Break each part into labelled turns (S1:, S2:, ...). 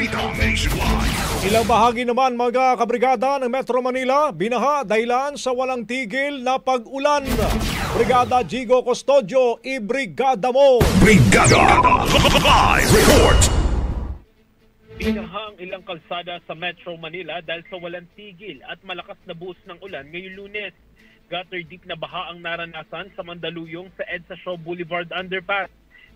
S1: balita nationwide.
S2: Ilang bahagi naman mga kabrigada ng Metro Manila binaha dahilan sa walang tigil na pag-ulan. Brigada Jigo Custodio, ibrigada mo!
S1: Brigada Live Report!
S3: Binaha ang ilang kalsada sa Metro Manila dahil sa walang tigil at malakas na buhos ng ulan ngayong Lunes. Gutter deep na baha ang naranasan sa Mandaluyong sa EDSA Shaw Boulevard Underpass.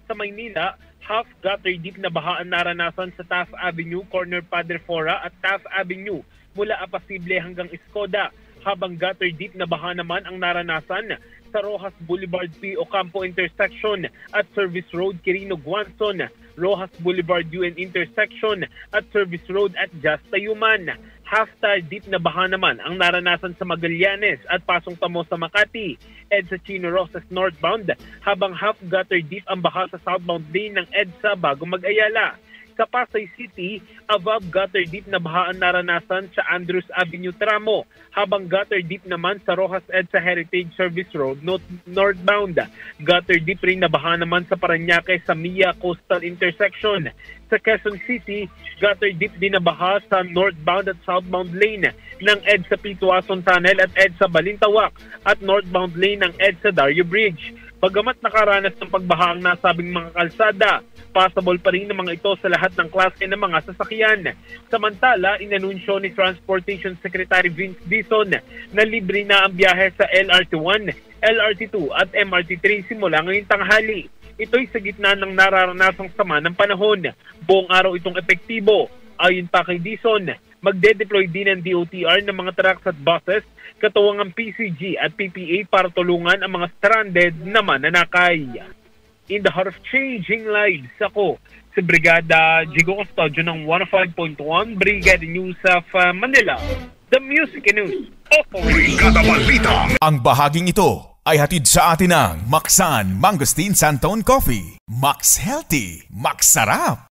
S3: Sa Maynila, half gutter deep na baha ang naranasan sa Taft Avenue, corner Padre Fora at Taft Avenue mula Apasible hanggang Escoda. Habang gutter deep na baha naman ang naranasan sa Rojas Boulevard P. Ocampo intersection at Service Road Quirino Guanzon, Rojas Boulevard UN intersection at Service Road at Just Tayuman. Half-star deep na baha naman ang naranasan sa Magallanes at Pasong Tamo sa Makati, EDSA Chino Rosas northbound, habang half-gutter deep ang baha sa southbound lane ng EDSA bago mag-Ayala. Sa Pasay City, above gutter deep na baha ang naranasan sa Andrews Avenue tramo, habang gutter deep naman sa Rojas EDSA Heritage Service Road northbound. Gutter deep rin na baha naman sa Parañaque sa Mia Coastal intersection. Sa Quezon City, gutter deep din na baha sa northbound at southbound lane ng EDSA Pituason Tunnel at EDSA Balintawak at northbound lane ng EDSA Dario Bridge. Bagamat nakaranas ng pagbaha ang nasabing mga kalsada, possible pa rin ng mga ito sa lahat ng klase ng mga sasakyan. Samantala, inanunsyo ni Transportation Secretary Vince Dizon na libre na ang biyahe sa LRT1, LRT2 at MRT3 simula ngayong tanghali. Ito'y sa gitna ng nararanasang sama ng panahon. Buong araw itong epektibo. Ayon pa kay Dizon, magde-deploy din ng DOTR ng mga trucks at buses, katuwang ang PCG at PPA para tulungan ang mga stranded na mananakay. In the heart of changing lives, ako si Brigada Jigo Custodio ng 105.1 Brigada News of Manila, the Music News Authority.
S1: Brigada Balita.
S4: Ang bahaging ito ay hatid sa atin ng Maxan Mangosteen Santon Coffee. Max Healthy, Max Sarap.